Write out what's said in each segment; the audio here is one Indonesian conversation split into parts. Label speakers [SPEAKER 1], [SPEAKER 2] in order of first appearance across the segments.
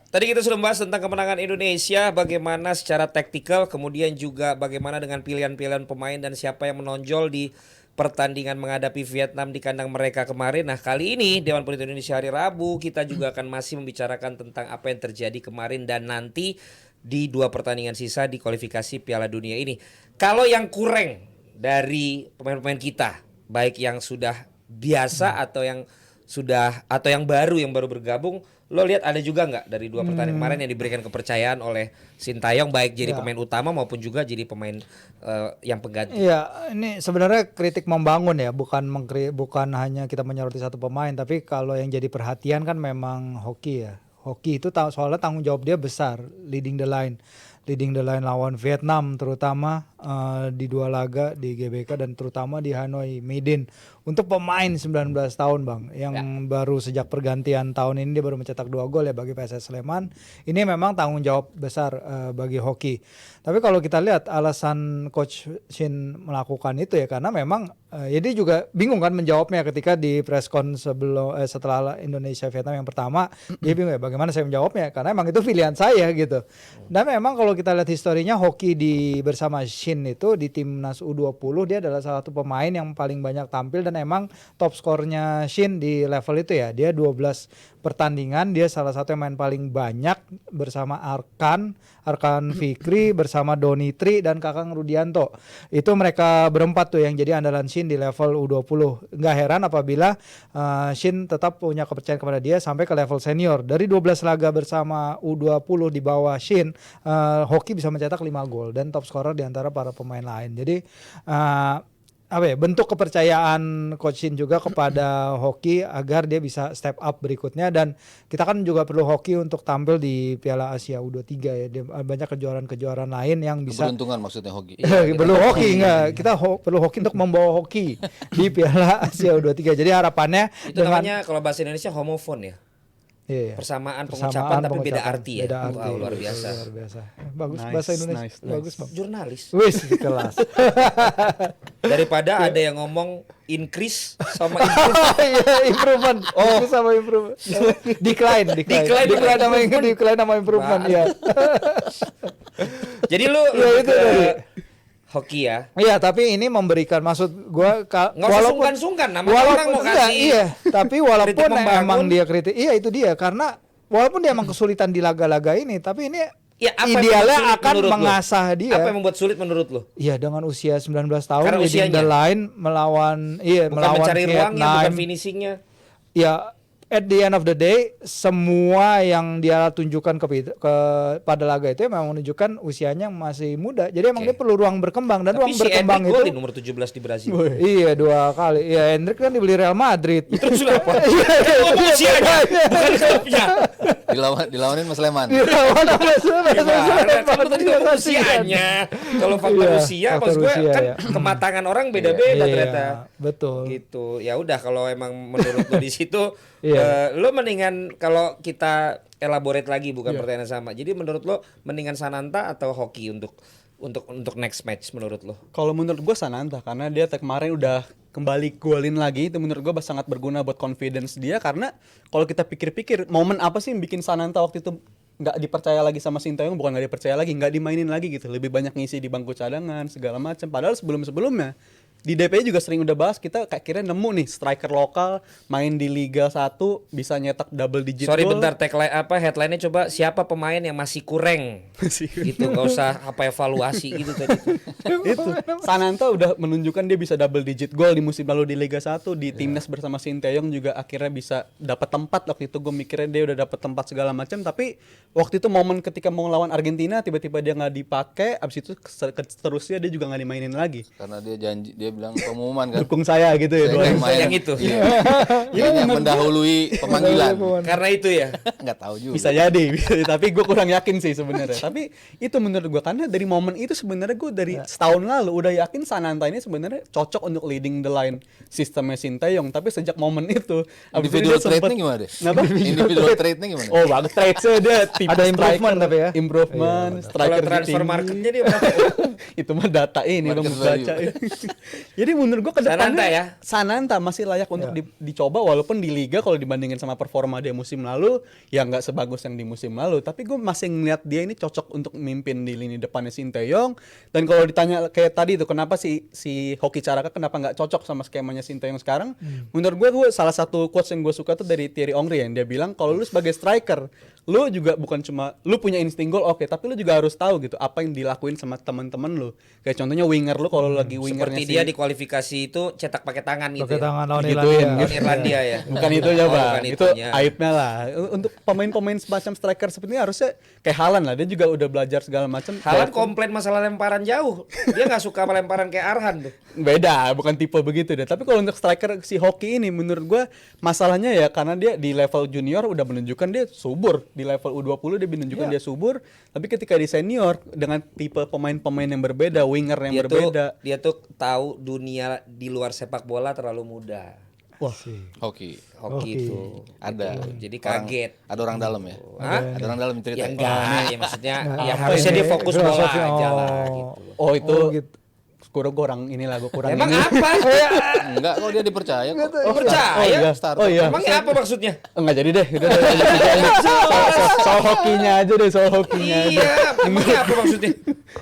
[SPEAKER 1] Tadi kita sudah membahas tentang kemenangan Indonesia, bagaimana secara taktikal, kemudian juga bagaimana dengan pilihan-pilihan pemain dan siapa yang menonjol di pertandingan menghadapi Vietnam di kandang mereka kemarin. Nah, kali ini Dewan Politik Indonesia hari Rabu kita juga akan masih membicarakan tentang apa yang terjadi kemarin dan nanti di 2 pertandingan sisa di kualifikasi Piala Dunia ini. Kalau yang kurang dari pemain-pemain kita, baik yang sudah biasa atau yang baru yang baru bergabung, lo lihat ada juga nggak dari 2 pertandingan kemarin yang diberikan kepercayaan oleh Sintayong baik jadi pemain utama maupun juga jadi pemain yang pengganti?
[SPEAKER 2] Iya, ini sebenarnya kritik membangun ya, bukan hanya kita menyoroti satu pemain, tapi kalau yang jadi perhatian kan memang Hoki ya. Hoki itu soalnya tanggung jawab dia besar, leading the line lawan Vietnam terutama di 2 laga di GBK dan terutama di Hanoi Maiden. Untuk pemain 19 tahun Bang yang baru sejak pergantian tahun ini dia baru mencetak 2 gol ya bagi PSS Sleman. Ini memang tanggung jawab besar bagi Hoki. Tapi kalau kita lihat alasan Coach Shin melakukan itu ya karena memang ya dia juga bingung kan menjawabnya ketika di press con setelah Indonesia Vietnam yang pertama. Dia bingung ya bagaimana saya menjawabnya karena memang itu pilihan saya gitu. Dan memang kalau kita lihat historinya Hoki bersama Shin itu di timnas U20 dia adalah salah satu pemain yang paling banyak tampil dan emang top skornya Shin di level itu ya. Dia 12 pertandingan, dia salah satu yang main paling banyak bersama Arkan Fikri bersama Donitri dan Kakang Rudianto. Itu mereka berempat tuh yang jadi andalan Shin di level U20. Nggak heran apabila Shin tetap punya kepercayaan kepada dia sampai ke level senior. Dari 12 laga bersama U20 di bawah Shin, Hoki bisa mencetak 5 gol dan top scorer di antara para pemain lain. Jadi bentuk kepercayaan Coach Shin juga kepada Hoki agar dia bisa step up berikutnya dan kita kan juga perlu Hoki untuk tampil di Piala Asia U23 ya. Banyak kejuaraan lain yang bisa
[SPEAKER 3] keberuntungan maksudnya Hoki.
[SPEAKER 2] Perlu Hoki enggak. Kita perlu Hoki untuk membawa Hoki di Piala Asia U23. Jadi harapannya
[SPEAKER 1] itu namanya kalau bahasa Indonesia homofon ya.
[SPEAKER 2] Iya.
[SPEAKER 1] Persamaan pengucapan tapi beda arti ya.
[SPEAKER 2] Beda arti.
[SPEAKER 1] Wow, luar biasa.
[SPEAKER 2] Bagus bahasa Indonesia. Bagus Bang.
[SPEAKER 1] Jurnalis.
[SPEAKER 2] Wis kelas.
[SPEAKER 1] Daripada ada yang ngomong increase sama improve.
[SPEAKER 2] Iya, improvement. Increase sama improvement. Decline sama improvement ya.
[SPEAKER 1] Jadi lu
[SPEAKER 2] ya, itu tadi.
[SPEAKER 1] Hoki ya.
[SPEAKER 2] Iya, tapi ini memberikan maksud gua
[SPEAKER 1] walaupun sungkan nama orang mau kasih.
[SPEAKER 2] Iya, tapi walaupun emang dia kritik. Iya, itu dia karena walaupun dia emang kesulitan di laga-laga ini, tapi ini
[SPEAKER 1] ya,
[SPEAKER 2] idealnya akan mengasah dia.
[SPEAKER 1] Apa yang membuat sulit menurut lo?
[SPEAKER 2] Iya, dengan usia 19 tahun leading the line melawan
[SPEAKER 1] mencari
[SPEAKER 2] Vietnam.
[SPEAKER 1] Ruangnya, bukan finishingnya.
[SPEAKER 2] Ya, at the end of the day semua yang dia tunjukkan pada laga itu memang menunjukkan usianya masih muda. Jadi emang dia perlu ruang berkembang dan
[SPEAKER 1] tapi
[SPEAKER 2] ruang berkembang
[SPEAKER 1] itu
[SPEAKER 2] di
[SPEAKER 1] nomor 17 di Brasil.
[SPEAKER 2] Iya 2 kali. Ya Hendrik kan dibeli Real Madrid.
[SPEAKER 1] Terus apa? Usianya bukan klubnya.
[SPEAKER 3] Dilawanin Mas Sleman.
[SPEAKER 1] Kan tadi usianya. Kalau faktor usia maksud gue kan kematangan orang beda-beda ternyata.
[SPEAKER 2] Betul.
[SPEAKER 1] Gitu. Ya udah kalau emang menurut lo di situ lo mendingan kalau kita elaborate lagi bukan pertanyaan sama. Jadi menurut lo mendingan Sananta atau Hoki untuk next match menurut lo?
[SPEAKER 4] Kalau menurut gue Sananta karena dia kemarin udah kembali golin lagi, itu menurut gue sangat berguna buat confidence dia karena kalau kita pikir-pikir momen apa sih yang bikin Sananta waktu itu nggak dipercaya lagi sama Sintayong, bukan nggak dipercaya lagi, nggak dimainin lagi gitu, lebih banyak ngisi di bangku cadangan segala macam. Padahal sebelumnya di DPI juga sering udah bahas kita kayak kira nemu nih striker lokal main di Liga 1 bisa nyetak double digit
[SPEAKER 1] Sorry
[SPEAKER 4] goal.
[SPEAKER 1] Bentar headline-nya coba siapa pemain yang masih kurang gitu, gak usah evaluasi gitu tadi.
[SPEAKER 4] Itu Sananta udah menunjukkan dia bisa double digit gol di musim lalu di Liga 1 di timnas bersama Sintayong juga akhirnya bisa dapat tempat. Waktu itu gue mikirnya dia udah dapat tempat segala macam, tapi waktu itu momen ketika mau lawan Argentina tiba-tiba dia nggak dipakai, abis itu seterusnya dia juga nggak dimainin lagi
[SPEAKER 3] karena dia dia bilang pengumuman kan.
[SPEAKER 4] Dukung saya gitu ya.
[SPEAKER 3] Saya
[SPEAKER 4] doain.
[SPEAKER 3] kan main,
[SPEAKER 1] Yang itu.
[SPEAKER 3] Iya. Yang mendahului pemanggilan.
[SPEAKER 1] Karena itu ya.
[SPEAKER 3] Nggak tahu juga.
[SPEAKER 4] Bisa jadi, tapi gue kurang yakin sih sebenarnya. Tapi itu menurut gue karena dari momen itu sebenarnya gue dari setahun lalu udah yakin Sananta ini sebenarnya cocok untuk leading the line sistemnya Sinteyong. Tapi sejak momen itu, abis itu
[SPEAKER 3] Individual
[SPEAKER 4] dia sempet-
[SPEAKER 3] trade-nya gimana deh?
[SPEAKER 4] Kenapa?
[SPEAKER 3] Individual trade-nya gimana?
[SPEAKER 4] Oh bagus trade-nya dia tipe
[SPEAKER 2] Ada improvement
[SPEAKER 4] striker.
[SPEAKER 2] tapi ya.
[SPEAKER 4] Improvement,
[SPEAKER 1] Kalau
[SPEAKER 4] striker
[SPEAKER 1] transfer
[SPEAKER 4] tinggi.
[SPEAKER 1] marketnya dia berapa?
[SPEAKER 4] Itu mah data ini bang
[SPEAKER 3] Market
[SPEAKER 4] baca. Jadi menurut gua ke depannya
[SPEAKER 1] Sananta ya?
[SPEAKER 4] Sananta masih layak untuk dicoba walaupun di liga kalau dibandingin sama performa dia musim lalu ya nggak sebagus yang di musim lalu. Tapi gue masih ngeliat dia ini cocok untuk memimpin di lini depannya Sinteyong. Dan kalau ditanya kayak tadi itu kenapa si Hoki Caraka kenapa nggak cocok sama skemanya Sinteyong sekarang? Menurut gue salah satu quotes yang gue suka tuh dari Thierry Henry yang dia bilang kalau lu sebagai striker lu juga bukan cuma lu punya insting gol oke, tapi lu juga harus tahu gitu apa yang dilakuin sama teman-teman lu. Kayak contohnya winger lu kalau lagi wingernya
[SPEAKER 1] Seperti dia di kualifikasi itu cetak pakai tangan gitu.
[SPEAKER 2] Pakai
[SPEAKER 1] Ya.
[SPEAKER 2] tangan lawan
[SPEAKER 4] Digituin.
[SPEAKER 2] Irlandia.
[SPEAKER 1] Lawan Irlandia ya.
[SPEAKER 4] Bukan itu ya,
[SPEAKER 1] Oh,
[SPEAKER 4] Bang.
[SPEAKER 1] bukan
[SPEAKER 4] Itu
[SPEAKER 1] itunya.
[SPEAKER 4] aibnya lah. Untuk pemain-pemain semacam striker seperti ini harusnya kayak Haaland lah. Dia juga udah belajar segala macam.
[SPEAKER 1] Haaland komplain masalah lemparan jauh. Dia nggak suka lemparan kayak Arhan tuh.
[SPEAKER 4] Beda, bukan tipe begitu deh. Tapi kalau untuk striker si Hoki ini menurut gua masalahnya ya karena dia di level junior udah menunjukkan dia subur. Di level U20 dia menunjukkan dia subur, tapi ketika di senior dengan tipe pemain-pemain yang berbeda, winger yang berbeda.
[SPEAKER 1] Dia tuh tahu dunia di luar sepak bola terlalu mudah.
[SPEAKER 4] Wah,
[SPEAKER 3] Hoki.
[SPEAKER 1] Hoki itu.
[SPEAKER 3] Ada.
[SPEAKER 1] Jadi
[SPEAKER 3] Orang-
[SPEAKER 1] kaget.
[SPEAKER 3] Ada orang dalam ya.
[SPEAKER 1] Hah?
[SPEAKER 3] Ada orang dalam yang cerita.
[SPEAKER 1] Ya enggak, ya maksudnya ya
[SPEAKER 2] apa
[SPEAKER 1] harusnya
[SPEAKER 2] ini?
[SPEAKER 1] dia fokus bola
[SPEAKER 2] Filosofi,
[SPEAKER 1] aja lah
[SPEAKER 2] oh.
[SPEAKER 1] gitu.
[SPEAKER 4] oh itu
[SPEAKER 2] Oh, gitu.
[SPEAKER 4] gue kurang inilah gue kurang
[SPEAKER 1] Emang
[SPEAKER 4] ini.
[SPEAKER 1] apa?
[SPEAKER 3] Enggak, kok dia dipercaya kok.
[SPEAKER 1] Oh, percaya?
[SPEAKER 4] Oh iya,
[SPEAKER 3] Starter.
[SPEAKER 4] oh iya.
[SPEAKER 1] Emangnya apa maksudnya?
[SPEAKER 4] Enggak jadi deh, udah lanjut aja. Soal hokinya aja deh, soal hokinya aja.
[SPEAKER 1] Iya, emangnya apa maksudnya?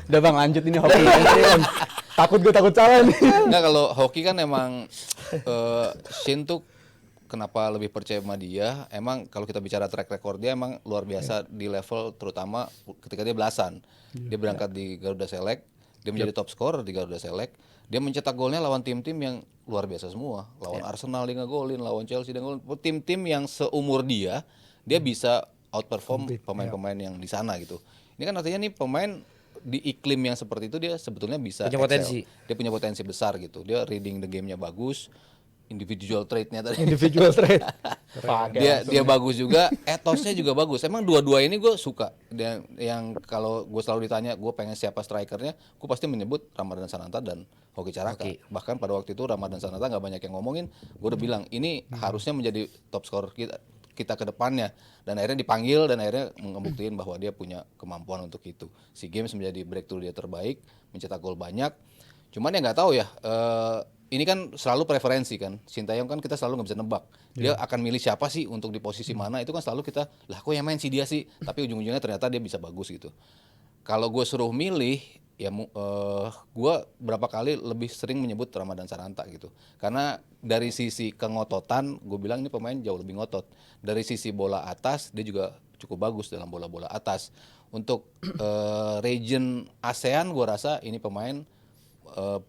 [SPEAKER 4] Udah bang lanjut ini hokinya aja. Takut salah nih.
[SPEAKER 3] Enggak, kalau hoki kan emang Shin tuh kenapa lebih percaya sama dia? Emang kalau kita bicara track record dia emang luar biasa di level terutama ketika dia belasan. Dia berangkat di Garuda Select, dia menjadi top scorer di Garuda Select. Dia mencetak golnya lawan tim-tim yang luar biasa semua. Lawan Arsenal dia ngegolin, lawan Chelsea dia ngegolin. Tim-tim yang seumur dia bisa outperform pemain-pemain yang di sana gitu. Ini kan artinya nih pemain di iklim yang seperti itu dia sebetulnya bisa
[SPEAKER 1] Punya
[SPEAKER 3] excel.
[SPEAKER 1] potensi.
[SPEAKER 3] Dia punya potensi besar gitu. Dia reading the game-nya bagus, individual trade-nya tadi.
[SPEAKER 2] Individual trade.
[SPEAKER 3] Dia bagus juga, etosnya juga bagus. Emang dua-dua ini gue suka. Dan yang kalau gue selalu ditanya gue pengen siapa strikernya, gue pasti menyebut Ramadan Sananta dan Hoki Caraka. Bahkan pada waktu itu Ramadan Sananta nggak banyak yang ngomongin, gue udah bilang ini harusnya menjadi top scorer kita ke depannya. Dan akhirnya dipanggil dan akhirnya ngebuktiin bahwa dia punya kemampuan untuk itu. SEA Games menjadi breakthrough dia terbaik, mencetak gol banyak. Cuman ya nggak tahu ya. Ini kan selalu preferensi kan. Sinteyong kan kita selalu nggak bisa nebak. Dia akan milih siapa sih untuk di posisi mana. Itu kan selalu kita, lah kok yang main si dia sih. Tapi ujung-ujungnya ternyata dia bisa bagus gitu. Kalau gue suruh milih, ya gue berapa kali lebih sering menyebut Ramadan Sananta gitu. Karena dari sisi kengototan, gue bilang ini pemain jauh lebih ngotot. Dari sisi bola atas, dia juga cukup bagus dalam bola-bola atas. Untuk region ASEAN, gue rasa ini pemain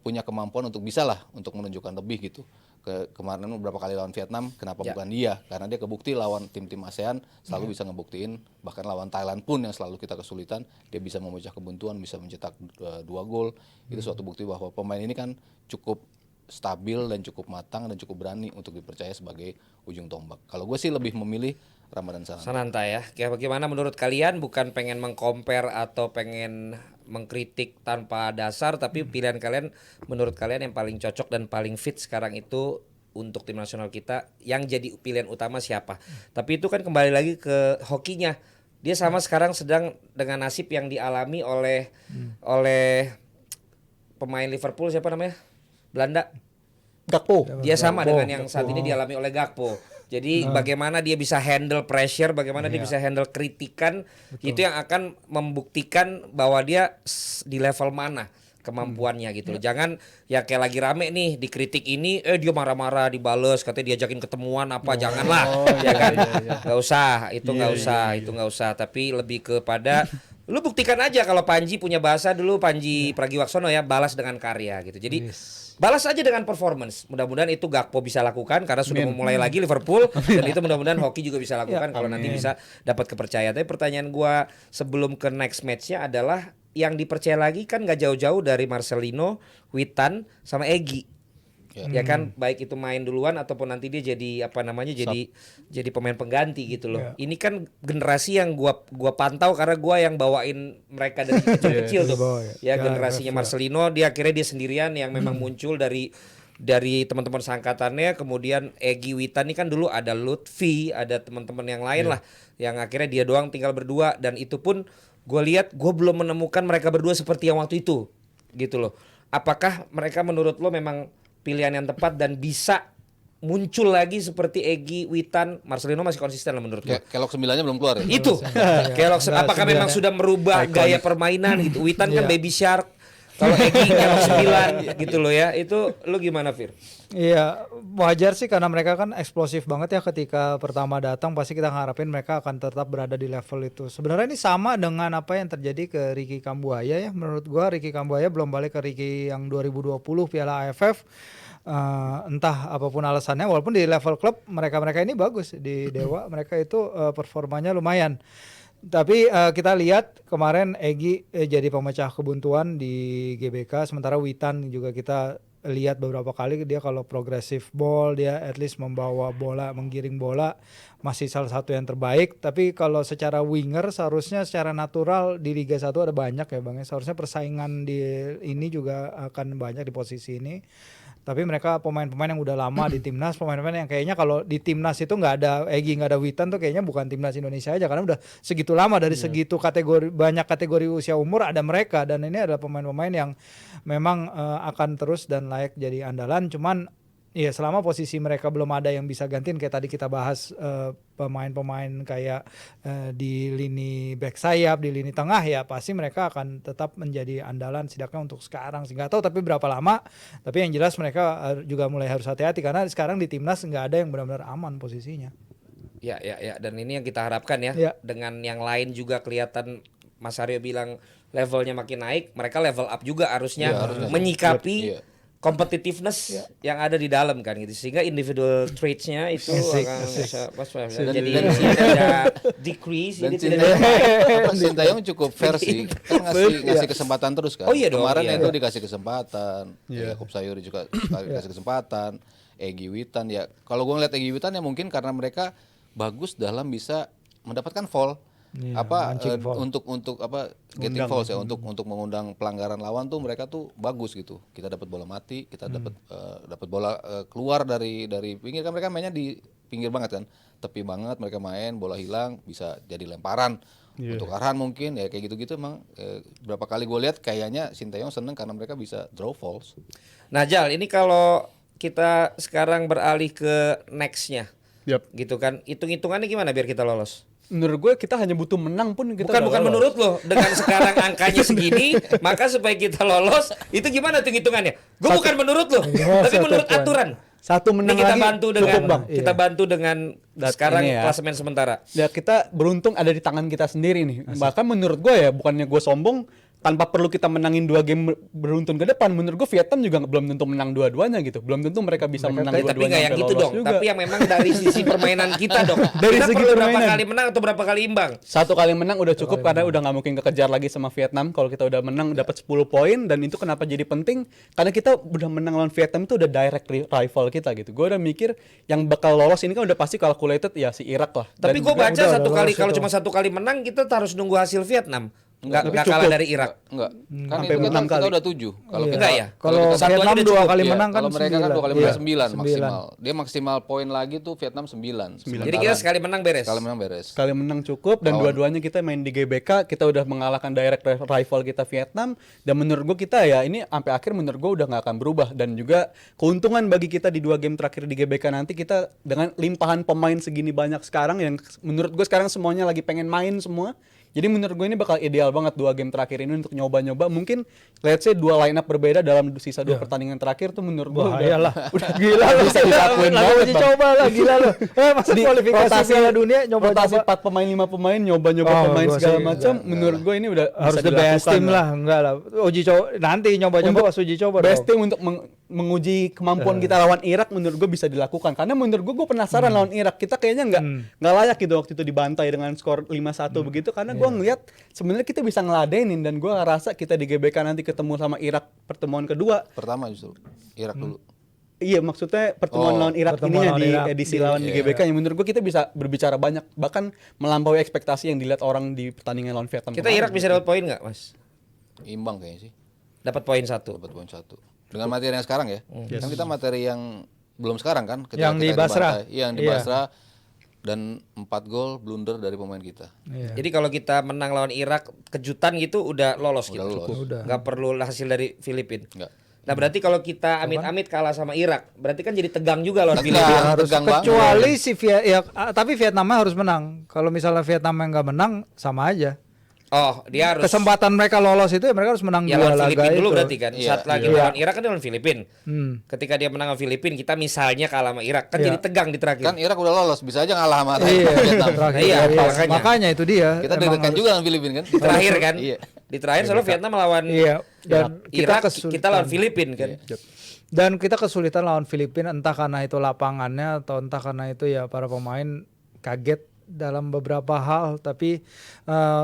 [SPEAKER 3] punya kemampuan untuk bisa lah untuk menunjukkan lebih gitu. Kemarin beberapa kali lawan Vietnam, kenapa bukan dia? Karena dia kebukti lawan tim-tim ASEAN selalu bisa ngebuktiin, bahkan lawan Thailand pun yang selalu kita kesulitan, dia bisa memecah kebuntuan, bisa mencetak 2 gol. Itu suatu bukti bahwa pemain ini kan cukup stabil dan cukup matang dan cukup berani untuk dipercaya sebagai ujung tombak. Kalau gue sih lebih memilih Ramadan Sananta.
[SPEAKER 1] Sananta ya. Kayak bagaimana menurut kalian? Bukan pengen mengcompare atau pengen mengkritik tanpa dasar, tapi pilihan kalian menurut kalian yang paling cocok dan paling fit sekarang itu untuk tim nasional kita yang jadi pilihan utama siapa? Tapi itu kan kembali lagi ke hokinya. Dia sama sekarang sedang dengan nasib yang dialami oleh pemain Liverpool siapa namanya? Belanda.
[SPEAKER 4] Gakpo.
[SPEAKER 1] Dia sama dengan yang saat ini dialami oleh Gakpo. Jadi bagaimana dia bisa handle pressure, bagaimana dia bisa handle kritikan, itu yang akan membuktikan bahwa dia di level mana kemampuannya gitu loh. Jangan ya kayak lagi rame nih dikritik ini, dia marah-marah dibales, katanya diajakin ketemuan apa, janganlah, ya kan? Nggak usah, itu nggak usah. Tapi lebih kepada lu buktikan aja kalau Panji punya bahasa dulu, Panji Pragiwaksono ya, balas dengan karya gitu. Jadi balas aja dengan performance. Mudah-mudahan itu Gakpo bisa lakukan karena sudah memulai lagi Liverpool dan itu mudah-mudahan Hoki juga bisa lakukan kalau nanti bisa dapat kepercayaan. Tapi pertanyaan gua sebelum ke next match-nya adalah yang dipercaya lagi kan nggak jauh-jauh dari Marcelino, Witan, sama Egy. Ya kan, baik itu main duluan ataupun nanti dia jadi apa namanya jadi pemain pengganti gitu loh. Ini kan generasi yang gua pantau karena gua yang bawain mereka dari kecil-kecil tuh. Ya generasinya Marcelino dia akhirnya dia sendirian yang memang muncul dari teman-teman seangkatannya. Kemudian Egy, Witan ini kan dulu ada Lutfi, ada teman-teman yang lain lah yang akhirnya dia doang tinggal berdua, dan itu pun gue lihat gue belum menemukan mereka berdua seperti yang waktu itu gitu loh. Apakah mereka menurut lo memang pilihan yang tepat dan bisa muncul lagi seperti Egy, Witan, Marcelino masih konsisten lah menurut lo?
[SPEAKER 3] Kelok 9-nya belum keluar ya?
[SPEAKER 1] Itu Kelok apakah memang sudah merubah gaya permainan gitu? Witan kan Baby Shark, kalau Egy Kelok 9 gitu loh ya. Itu lo gimana, Fir?
[SPEAKER 2] Iya, wajar sih karena mereka kan eksplosif banget ya ketika pertama datang, pasti kita ngarepin mereka akan tetap berada di level itu. Sebenarnya ini sama dengan apa yang terjadi ke Ricky Kambuaya ya. Menurut gua Ricky Kambuaya belum balik ke Ricky yang 2020 Piala AFF. Entah apapun alasannya, walaupun di level klub mereka ini bagus, di Dewa mereka itu performanya lumayan. Tapi kita lihat kemarin Egy jadi pemecah kebuntuan di GBK, sementara Witan juga kita lihat beberapa kali dia kalau progressive ball dia at least membawa bola, menggiring bola, masih salah satu yang terbaik. Tapi kalau secara winger seharusnya secara natural di Liga 1 ada banyak ya Bang, seharusnya persaingan di ini juga akan banyak di posisi ini. Tapi mereka pemain-pemain yang udah lama di timnas, pemain-pemain yang kayaknya kalau di timnas itu nggak ada Egy, nggak ada Witan tuh kayaknya bukan timnas Indonesia aja, karena udah segitu lama dari segitu kategori, banyak kategori usia umur ada mereka, dan ini adalah pemain-pemain yang memang akan terus dan layak jadi andalan. Cuman ya selama posisi mereka belum ada yang bisa gantiin, kayak tadi kita bahas pemain-pemain kayak di lini back sayap, di lini tengah, ya pasti mereka akan tetap menjadi andalan setidaknya untuk sekarang sih. Nggak tahu tapi berapa lama, tapi yang jelas mereka juga mulai harus hati-hati karena sekarang di timnas nggak ada yang benar-benar aman posisinya.
[SPEAKER 1] Ya, dan ini yang kita harapkan ya. Dengan yang lain juga kelihatan Mas Aryo bilang levelnya makin naik, mereka level up juga harusnya menyikapi competitiveness yang ada di dalam kan gitu, sehingga individual traits-nya itu akan bisa jadi ada decrease.
[SPEAKER 3] Dan Sintayong cukup fair sih, kan ngasih kesempatan terus kan.
[SPEAKER 1] Oh iya dong.
[SPEAKER 3] Kemarin itu dikasih kesempatan, Yakub Sayuri juga dikasih kesempatan, Egy, Witan ya. Kalau gue ngeliat Egy, Witan ya mungkin karena mereka bagus dalam bisa mendapatkan foul. Untuk apa getting falls ya, untuk mengundang pelanggaran lawan tuh mereka tuh bagus gitu. Kita dapat bola mati, kita dapat bola keluar dari pinggir, kan mereka mainnya di pinggir banget kan, tepi banget mereka main, bola hilang bisa jadi lemparan untuk Arhan mungkin ya, kayak gitu-gitu. Emang berapa kali gue lihat kayaknya Sintayong seneng karena mereka bisa draw falls.
[SPEAKER 1] Nah Jal, ini kalau kita sekarang beralih ke nextnya, gitu kan, hitung-hitungannya gimana biar kita lolos?
[SPEAKER 4] Menurut gue kita hanya butuh menang pun kita
[SPEAKER 1] bukan menurut lo, dengan sekarang angkanya segini maka supaya kita lolos itu gimana tuh hitungannya? Gue bukan menurut lo, tapi menurut aturan.
[SPEAKER 4] Satu menang
[SPEAKER 1] ini kita
[SPEAKER 4] lagi
[SPEAKER 1] bantu dengan kita bantu dengan sekarang klasemen sementara.
[SPEAKER 4] Ya kita beruntung ada di tangan kita sendiri nih. Bahkan menurut gue ya, bukannya gue sombong, tanpa perlu kita menangin 2 game beruntun ke depan, menurut gue Vietnam juga belum tentu menang dua-duanya gitu. Belum tentu mereka bisa menang dua-duanya.
[SPEAKER 1] Tapi nggak yang gitu dong.
[SPEAKER 4] Juga.
[SPEAKER 1] Tapi yang memang dari sisi permainan kita dong.
[SPEAKER 4] Dari
[SPEAKER 1] kita
[SPEAKER 4] segi
[SPEAKER 1] perlu
[SPEAKER 4] permainan.
[SPEAKER 1] berapa kali menang atau berapa kali imbang?
[SPEAKER 4] 1 kali menang udah cukup karena udah nggak mungkin kekejar lagi sama Vietnam. Kalau kita udah menang dapat 10 poin, dan itu kenapa jadi penting? Karena kita udah menang lawan Vietnam itu udah direct rival kita gitu. Gue udah mikir yang bakal lolos ini kan udah pasti calculated ya si Irak lah.
[SPEAKER 1] Tapi gue baca satu kali, kalau cuma 1 kali menang kita harus nunggu hasil Vietnam. Enggak kalah dari Irak.
[SPEAKER 3] Enggak. Kan
[SPEAKER 4] Sampai
[SPEAKER 3] itu
[SPEAKER 4] 6 kali.
[SPEAKER 3] kita udah 7. Kalau
[SPEAKER 1] enggak ya?
[SPEAKER 2] Kalau
[SPEAKER 1] satu aja
[SPEAKER 2] Vietnam
[SPEAKER 1] udah
[SPEAKER 2] 2
[SPEAKER 1] cukup.
[SPEAKER 2] kali menang kan
[SPEAKER 3] kalau mereka kan 2 kali menang 9 maksimal.
[SPEAKER 2] 9.
[SPEAKER 3] Dia maksimal poin lagi tuh Vietnam 9.
[SPEAKER 1] Jadi kita sekali menang beres.
[SPEAKER 3] Sekali menang beres.
[SPEAKER 4] Sekali menang cukup, dan dua-duanya kita main di GBK, kita udah mengalahkan direct rival kita Vietnam, dan menurut gue kita ya ini sampai akhir menurut gue udah nggak akan berubah. Dan juga keuntungan bagi kita di 2 game terakhir di GBK nanti, kita dengan limpahan pemain segini banyak sekarang yang menurut gue sekarang semuanya lagi pengen main semua. Jadi menurut gue ini bakal ideal banget 2 game terakhir ini untuk nyoba-nyoba. Mungkin let's say 2 line up berbeda dalam sisa 2 pertandingan terakhir tuh menurut gue
[SPEAKER 2] udah
[SPEAKER 4] gila lah, bisa dilakuin banget.
[SPEAKER 2] Uji coba lah, gila lo. Masa kualifikasi Piala Dunia
[SPEAKER 4] rotasi
[SPEAKER 2] nyoba-nyoba
[SPEAKER 4] 4 pemain 5 pemain nyoba-nyoba pemain segala macam. Menurut gue ini udah
[SPEAKER 2] harus
[SPEAKER 4] bisa
[SPEAKER 2] the best
[SPEAKER 4] dilakukan
[SPEAKER 2] team lah, enggak lah. Uji coba nanti nyoba-nyoba pas uji coba.
[SPEAKER 4] Best team untuk menguji kemampuan kita lawan Irak menurut gue bisa dilakukan karena menurut gue penasaran lawan Irak kita kayaknya nggak layak gitu waktu itu dibantai dengan skor 5-1 begitu karena gue ngelihat sebenarnya kita bisa ngeladenin dan gue rasa kita di GBK nanti ketemu sama Irak pertemuan kedua
[SPEAKER 3] Pertama justru Irak dulu.
[SPEAKER 4] iya maksudnya pertemuan lawan Irak
[SPEAKER 2] pertemuan
[SPEAKER 4] ininya
[SPEAKER 2] lawan
[SPEAKER 4] di
[SPEAKER 2] Irak.
[SPEAKER 4] edisi lawan di GBK yang menurut gue kita bisa berbicara banyak bahkan melampaui ekspektasi yang dilihat orang di pertandingan lawan Vietnam
[SPEAKER 1] Kita Irak bisa dapat poin nggak, Mas?
[SPEAKER 3] Imbang kayaknya sih.
[SPEAKER 1] Dapat poin 1.
[SPEAKER 3] Dapat poin 1. Dengan materi yang sekarang ya. Kan kita materi yang belum sekarang kan ketika
[SPEAKER 2] Yang di
[SPEAKER 3] kita
[SPEAKER 2] Basra.
[SPEAKER 3] dibantai. Iya, yang di
[SPEAKER 2] Iya.
[SPEAKER 3] Basra dan 4 gol blunder dari pemain kita.
[SPEAKER 2] Iya.
[SPEAKER 1] Jadi kalau kita menang lawan Irak kejutan gitu udah lolos gitu.
[SPEAKER 3] lolos.
[SPEAKER 2] Udah.
[SPEAKER 1] Nggak perlu hasil dari Filipina.
[SPEAKER 3] Enggak.
[SPEAKER 1] Nah berarti kalau kita amit-amit kalah sama Irak, berarti kan jadi tegang juga lawan
[SPEAKER 3] Tegang.
[SPEAKER 1] Filipina.
[SPEAKER 2] Harus
[SPEAKER 3] tegang banget.
[SPEAKER 2] kecuali si tapi Vietnamnya harus menang. Kalau misalnya Vietnamnya nggak menang sama aja.
[SPEAKER 1] Oh, dia harus
[SPEAKER 2] Kesempatan mereka lolos itu ya mereka harus menang
[SPEAKER 1] ya
[SPEAKER 2] dua
[SPEAKER 1] lawan
[SPEAKER 2] laga
[SPEAKER 1] Filipina dulu
[SPEAKER 2] itu.
[SPEAKER 1] berarti kan.
[SPEAKER 3] Iya,
[SPEAKER 1] Saat lagi
[SPEAKER 2] iya.
[SPEAKER 1] lawan Irak kan dia lawan Filipina.
[SPEAKER 2] Hmm.
[SPEAKER 1] Ketika dia menang lawan Filipina, kita misalnya kalah sama Irak, kan
[SPEAKER 2] Iya.
[SPEAKER 1] jadi tegang di terakhir.
[SPEAKER 3] Kan Irak udah lolos, bisa aja ngalah sama
[SPEAKER 2] Iya,
[SPEAKER 3] Vietnam.
[SPEAKER 2] terakhir.
[SPEAKER 1] Iya,
[SPEAKER 2] Iya,
[SPEAKER 1] makanya.
[SPEAKER 2] makanya itu dia.
[SPEAKER 3] Kita
[SPEAKER 2] Emang
[SPEAKER 3] deg-degan
[SPEAKER 2] harus-
[SPEAKER 3] juga lawan Filipina kan.
[SPEAKER 1] Di terakhir kan.
[SPEAKER 3] Iya.
[SPEAKER 1] Di terakhir soalnya Vietnam lawan
[SPEAKER 2] Iya, dan
[SPEAKER 1] Irak,
[SPEAKER 2] kesulitan.
[SPEAKER 1] kita lawan Filipina kan.
[SPEAKER 2] Dan kita kesulitan lawan Filipina entah karena itu lapangannya atau entah karena itu ya para pemain kaget dalam beberapa hal. Tapi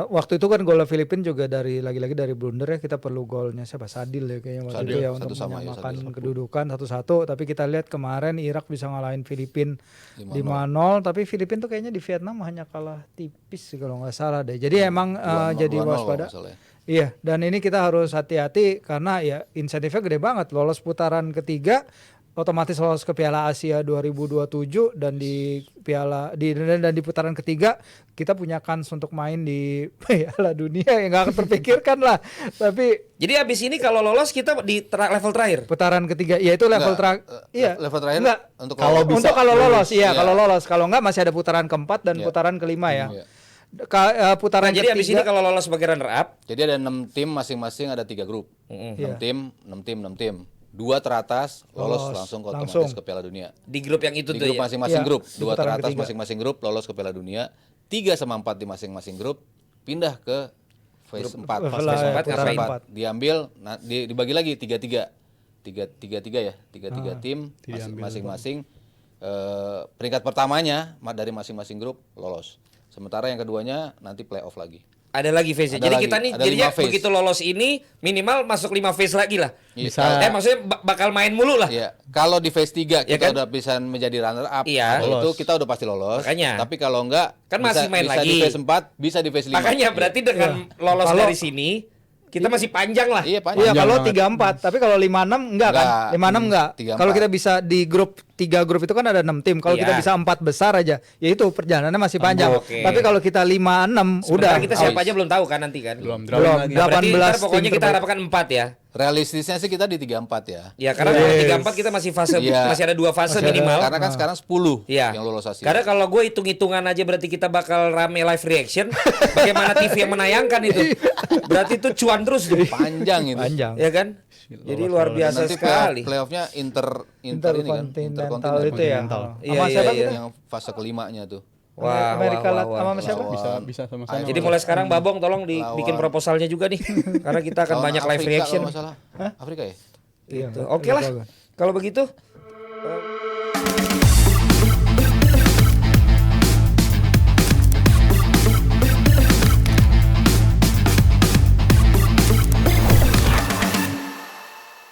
[SPEAKER 2] waktu itu kan gol Filipina juga lagi-lagi dari blunder ya. Kita perlu golnya siapa, Sadil ya kayaknya waktu
[SPEAKER 3] Sadil,
[SPEAKER 2] itu ya untuk
[SPEAKER 3] 1-1 ya,
[SPEAKER 2] menyamakan
[SPEAKER 3] Sadil.
[SPEAKER 2] kedudukan 1-1. Tapi kita lihat kemarin Irak bisa ngalahin Filipina 5-0. Tapi Filipina tuh kayaknya di Vietnam hanya kalah tipis sih kalau nggak salah deh. Jadi emang
[SPEAKER 3] 2-0
[SPEAKER 2] jadi
[SPEAKER 3] kalau
[SPEAKER 2] waspada.
[SPEAKER 3] nggak salah ya.
[SPEAKER 2] Iya, dan ini kita harus hati-hati karena ya insentifnya gede banget. Lolos putaran ketiga, otomatis lolos ke Piala Asia 2027 dan di dan di putaran ketiga kita punya kans untuk main di Piala Dunia yang nggak terpikirkan lah. Tapi
[SPEAKER 1] Jadi habis ini kalau lolos kita di level terakhir.
[SPEAKER 2] putaran ketiga, ya itu level
[SPEAKER 3] Enggak,
[SPEAKER 2] terakhir. Iya,
[SPEAKER 3] level terakhir
[SPEAKER 2] Enggak.
[SPEAKER 3] untuk
[SPEAKER 4] Kalau bisa
[SPEAKER 2] Untuk kalau lolos, iya
[SPEAKER 3] Iya.
[SPEAKER 2] kalau lolos. Kalau enggak masih ada putaran keempat dan
[SPEAKER 3] Iya.
[SPEAKER 2] putaran kelima ya.
[SPEAKER 3] Iya.
[SPEAKER 2] Putaran
[SPEAKER 1] Nah, jadi habis ini
[SPEAKER 2] ketiga.
[SPEAKER 1] kalau lolos sebagai runner up,
[SPEAKER 3] Jadi ada 6 tim masing-masing ada 3 grup. 6
[SPEAKER 2] Iya.
[SPEAKER 3] tim, 6 tim, 6 tim. 2 teratas lolos langsung otomatis
[SPEAKER 2] langsung.
[SPEAKER 3] ke Piala Dunia.
[SPEAKER 1] di grup yang itu
[SPEAKER 3] Di
[SPEAKER 1] tuh
[SPEAKER 3] grup
[SPEAKER 1] ya.
[SPEAKER 3] masing-masing
[SPEAKER 2] Iya,
[SPEAKER 3] grup,
[SPEAKER 2] di
[SPEAKER 3] 2
[SPEAKER 2] putaran
[SPEAKER 3] teratas
[SPEAKER 2] ketiga.
[SPEAKER 3] masing-masing grup lolos ke Piala Dunia. 3 sama 4 di masing-masing grup pindah ke phase 4.
[SPEAKER 2] Phase
[SPEAKER 1] empat
[SPEAKER 2] putaran
[SPEAKER 1] ngapain?
[SPEAKER 2] empat.
[SPEAKER 3] Diambil dibagi lagi 3-3. 3-3 ya, 3-3 tim masing-masing peringkat pertamanya dari masing-masing grup lolos. Sementara yang keduanya nanti playoff lagi.
[SPEAKER 1] Ada lagi phase.
[SPEAKER 3] Ada
[SPEAKER 1] Jadi
[SPEAKER 3] lagi,
[SPEAKER 1] kita nih
[SPEAKER 3] ada
[SPEAKER 1] jadinya
[SPEAKER 3] 5 phase.
[SPEAKER 1] begitu lolos ini minimal masuk 5 phase lagi lah.
[SPEAKER 3] Bisa.
[SPEAKER 1] Maksudnya bakal main mulu lah.
[SPEAKER 3] Iya, kalau di phase 3
[SPEAKER 1] Ya
[SPEAKER 3] kita
[SPEAKER 1] kan?
[SPEAKER 3] udah bisa menjadi runner up,
[SPEAKER 1] Iya.
[SPEAKER 3] kalau itu kita udah pasti lolos.
[SPEAKER 1] Makanya.
[SPEAKER 3] Tapi kalau enggak
[SPEAKER 1] Kan
[SPEAKER 3] bisa,
[SPEAKER 1] masih main
[SPEAKER 3] bisa di
[SPEAKER 1] lagi.
[SPEAKER 3] phase 4, bisa di phase 5.
[SPEAKER 1] Makanya berarti dengan lolos
[SPEAKER 2] Kalau-
[SPEAKER 1] dari sini kita masih panjang lah.
[SPEAKER 3] Iya, panjang.
[SPEAKER 2] Iya, kalau
[SPEAKER 4] banget.
[SPEAKER 2] 34, tapi kalau 56 enggak kan?
[SPEAKER 3] Enggak.
[SPEAKER 2] 56 enggak.
[SPEAKER 3] 34.
[SPEAKER 2] Kalau kita bisa di grup 3 grup itu kan ada 6 tim. Kalau
[SPEAKER 1] Iya.
[SPEAKER 2] kita bisa 4 besar aja, ya itu perjalanannya masih panjang.
[SPEAKER 1] Oke.
[SPEAKER 2] Tapi kalau kita 56 udah.
[SPEAKER 1] Sementara kita siapa
[SPEAKER 2] out.
[SPEAKER 1] aja belum tahu kan nanti kan.
[SPEAKER 4] belum
[SPEAKER 2] Belum.
[SPEAKER 4] drawing lagi.
[SPEAKER 1] Nah, berarti
[SPEAKER 2] 18
[SPEAKER 1] ntar pokoknya
[SPEAKER 2] tim
[SPEAKER 1] kita
[SPEAKER 2] terbaik.
[SPEAKER 1] harapkan 4 ya.
[SPEAKER 3] Realistisnya sih kita di 34 ya.
[SPEAKER 1] Ya karena kalau 34 kita masih fase
[SPEAKER 3] Iya.
[SPEAKER 1] masih ada 2 fase
[SPEAKER 2] Masih ada.
[SPEAKER 1] minimal.
[SPEAKER 3] Karena kan sekarang 10
[SPEAKER 1] Iya.
[SPEAKER 3] yang lolos hasil.
[SPEAKER 1] Karena kalau gue hitung-hitungan aja berarti kita bakal rame live reaction. Bagaimana TV yang menayangkan itu? Berarti itu cuan terus tuh.
[SPEAKER 3] panjang itu.
[SPEAKER 2] Panjang.
[SPEAKER 1] Ya kan? Jadi luar biasa
[SPEAKER 3] Nanti
[SPEAKER 1] sekali.
[SPEAKER 3] playoffnya inter ini kan,
[SPEAKER 2] Interkontinental itu ya.
[SPEAKER 1] Iya,
[SPEAKER 2] Sama
[SPEAKER 1] iya,
[SPEAKER 2] siapa
[SPEAKER 1] iya.
[SPEAKER 2] kita?
[SPEAKER 3] yang fase kelimanya tuh.
[SPEAKER 1] Wah,
[SPEAKER 2] Amerika
[SPEAKER 1] wah, wah,
[SPEAKER 2] sama
[SPEAKER 1] wah.
[SPEAKER 2] siapa?
[SPEAKER 4] bisa sama-sama.
[SPEAKER 1] Jadi mulai sekarang Babong tolong dibikin
[SPEAKER 3] Lawan-
[SPEAKER 1] proposalnya juga nih. Karena kita akan
[SPEAKER 3] Lawan
[SPEAKER 1] banyak live
[SPEAKER 3] Afrika
[SPEAKER 1] reaction.
[SPEAKER 3] kalau nggak salah. Afrika ya?
[SPEAKER 2] Iya,
[SPEAKER 1] Gitu. Oke lah. Kalau begitu